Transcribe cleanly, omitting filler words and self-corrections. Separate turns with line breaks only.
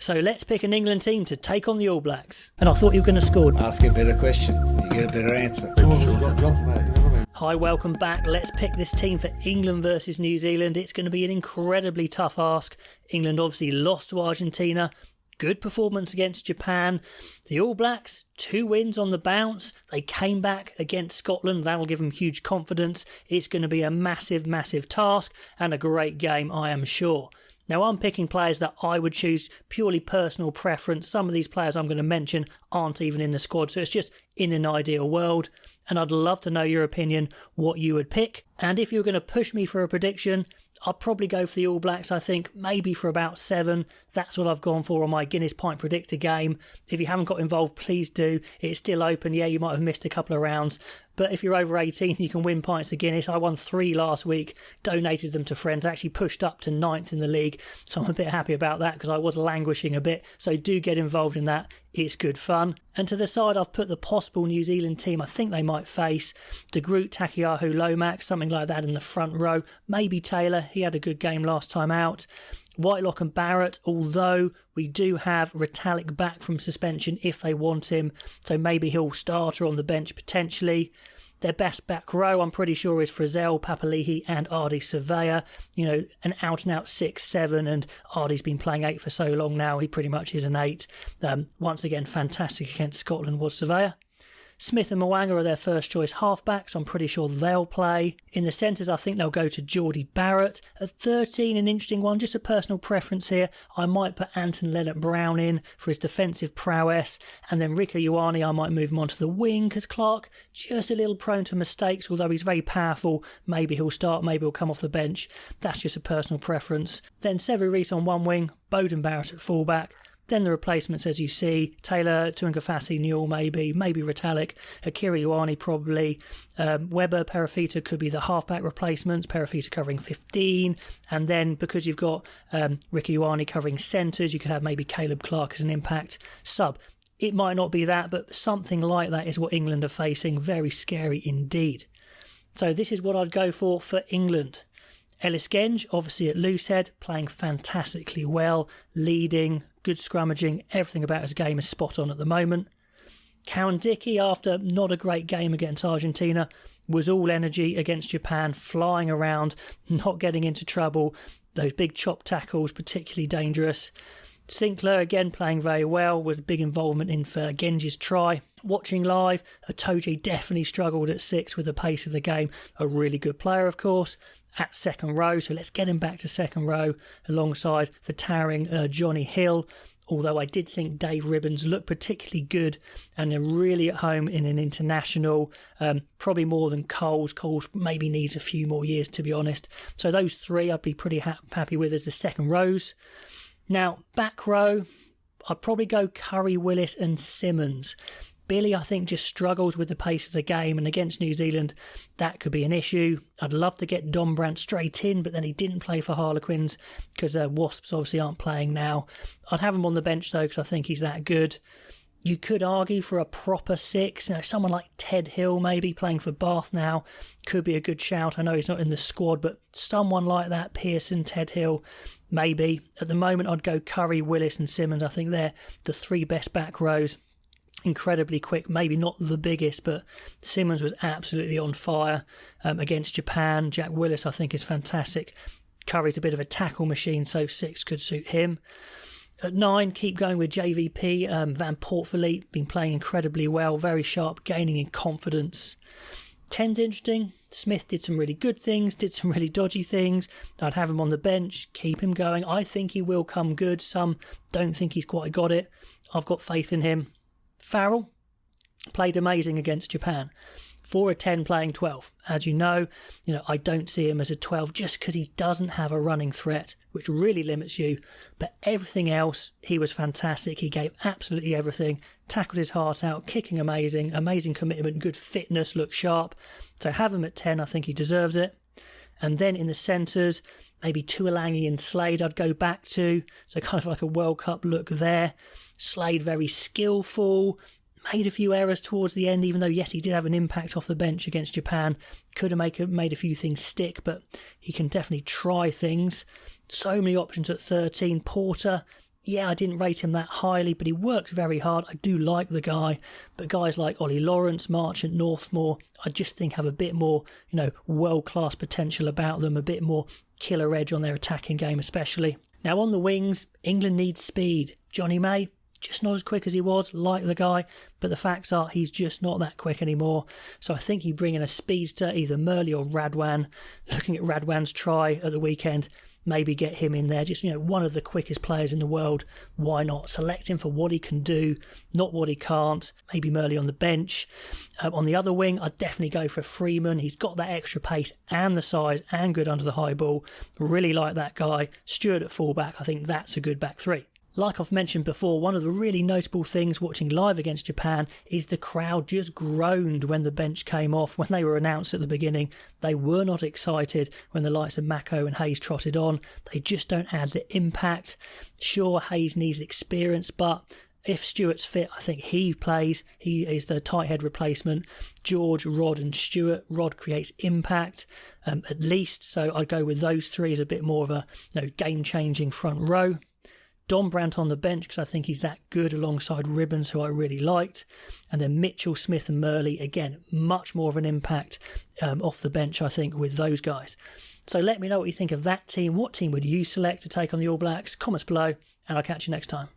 So let's pick an England team to take on the All Blacks. And I thought you were going to score.
Ask a better question, you get a better answer.
Hi, welcome back. Let's pick this team for England versus New Zealand. It's going to be an incredibly tough ask. England obviously lost to Argentina. Good performance against Japan. The All Blacks, 2 wins on the bounce. They came back against Scotland. That'll give them huge confidence. It's going to be a massive, massive task and a great game, I am sure. Now, I'm picking players that I would choose purely personal preference. Some of these players I'm going to mention aren't even in the squad, so it's just in an ideal world. And I'd love to know your opinion, what you would pick. And if you're going to push me for a prediction, I'll probably go for the All Blacks, I think, maybe for about 7. That's what I've gone for on my Guinness Pint Predictor game. If you haven't got involved, please do. It's still open. Yeah, you might have missed a couple of rounds. But if you're over 18, you can win pints of Guinness. I won 3 last week, donated them to friends, actually pushed up to 9th in the league. So I'm a bit happy about that because I was languishing a bit. So do get involved in that. It's good fun. And to the side, I've put the possible New Zealand team I think they might face. De Groot, Takiaho, Lomax, something like that in the front row. Maybe Taylor. He had a good game last time out. Whitelock and Barrett, although we do have Retallick back from suspension if they want him. So maybe he'll start or on the bench potentially. Their best back row, I'm pretty sure, is Frizzell, Papali'i and Ardi Surveyor. You know, an out-and-out 6-7, and Ardi's been playing 8 for so long now, he pretty much is an 8. Once again, fantastic against Scotland was Surveyor. Smith and Mwanga are their first choice halfbacks. I'm pretty sure they'll play. In the centres, I think they'll go to Geordie Barrett. At 13, an interesting one, just a personal preference here. I might put Anton Leonard-Brown in for his defensive prowess. And then Rieko Ioane, I might move him onto the wing because Clark, just a little prone to mistakes, although he's very powerful. Maybe he'll start, maybe he'll come off the bench. That's just a personal preference. Then Sevu Reece on one wing, Beauden Barrett at fullback. Then the replacements, as you see, Taylor, Tuangafasi, Newell maybe Retallick, Akira Ioane probably, Weber, Perafita could be the halfback replacements, Perafita covering 15, and then because you've got Rieko Ioane covering centres, you could have maybe Caleb Clark as an impact sub. It might not be that, but something like that is what England are facing. Very scary indeed. So this is what I'd go for England. Ellis Genge, obviously at loosehead, playing fantastically well, leading, good scrummaging, everything about his game is spot on at the moment. Cowan Dickey, after not a great game against Argentina, was all energy against Japan, flying around, not getting into trouble. Those big chop tackles, particularly dangerous. Sinclair, again, playing very well, with big involvement in for Genge's try. Watching live, Itoje definitely struggled at 6 with the pace of the game. A really good player, of course. At second row, so let's get him back to second row alongside the towering Johnny Hill, although I did think Dave Ribbons looked particularly good and they're really at home in an international, probably more than Coles. Coles maybe needs a few more years, to be honest. So those 3 I'd be pretty happy with as the second rows. Now, back row, I'd probably go Curry, Willis and Simmons. Billy, I think, just struggles with the pace of the game, and against New Zealand, that could be an issue. I'd love to get Dombrandt straight in, but then he didn't play for Harlequins because Wasps obviously aren't playing now. I'd have him on the bench, though, because I think he's that good. You could argue for a proper 6. You know, someone like Ted Hill, maybe, playing for Bath now, could be a good shout. I know he's not in the squad, but someone like that, Pearson, Ted Hill, maybe. At the moment, I'd go Curry, Willis and Simmons. I think they're the 3 best back rows. Incredibly quick, maybe not the biggest, but Simmons was absolutely on fire against Japan. Jack Willis, I think, is fantastic. Curry's a bit of a tackle machine, so 6 could suit him. At 9, keep going with JVP. Van Poortvliet, been playing incredibly well, very sharp, gaining in confidence. 10's interesting. Smith did some really good things, did some really dodgy things. I'd have him on the bench, keep him going. I think he will come good. Some don't think he's quite got it. I've got faith in him. Farrell played amazing against Japan. 4 of 10 playing 12. As you know, I don't see him as a 12 just because he doesn't have a running threat, which really limits you. But everything else, he was fantastic. He gave absolutely everything. Tackled his heart out, kicking amazing commitment, good fitness, looked sharp. So have him at 10, I think he deserves it. And then in the centres, maybe Tuolangi and Slade I'd go back to. So kind of like a World Cup look there. Slade very skillful, made a few errors towards the end, even though, yes, he did have an impact off the bench against Japan. Could have made a few things stick, but he can definitely try things. So many options at 13. Porter, Yeah, I didn't rate him that highly, but he works very hard. I do like the guy. But guys like Ollie Lawrence, Marchant, Northmore, I just think have a bit more, world-class potential about them, a bit more killer edge on their attacking game especially. Now on the wings, England needs speed. Johnny May, just not as quick as he was, like the guy, but the facts are he's just not that quick anymore. So I think you bring in a speedster, either Murley or Radwan. Looking at Radwan's try at the weekend, maybe get him in there. Just, one of the quickest players in the world. Why not? Select him for what he can do, not what he can't. Maybe Murley on the bench. On the other wing, I'd definitely go for Freeman. He's got that extra pace and the size and good under the high ball. Really like that guy. Stewart at fullback. I think that's a good back three. Like I've mentioned before, one of the really notable things watching live against Japan is the crowd just groaned when the bench came off. When they were announced at the beginning, they were not excited when the likes of Mako and Hayes trotted on. They just don't add the impact. Sure, Hayes needs experience, but if Stewart's fit, I think he plays. He is the tight head replacement. George, Rod and Stewart. Rod creates impact, at least. So I'd go with those three as a bit more of a game-changing front row. Don Brandt on the bench because I think he's that good alongside Ribbons, who I really liked. And then Mitchell, Smith and Murley, again, much more of an impact off the bench, I think, with those guys. So let me know what you think of that team. What team would you select to take on the All Blacks? Comments below, and I'll catch you next time.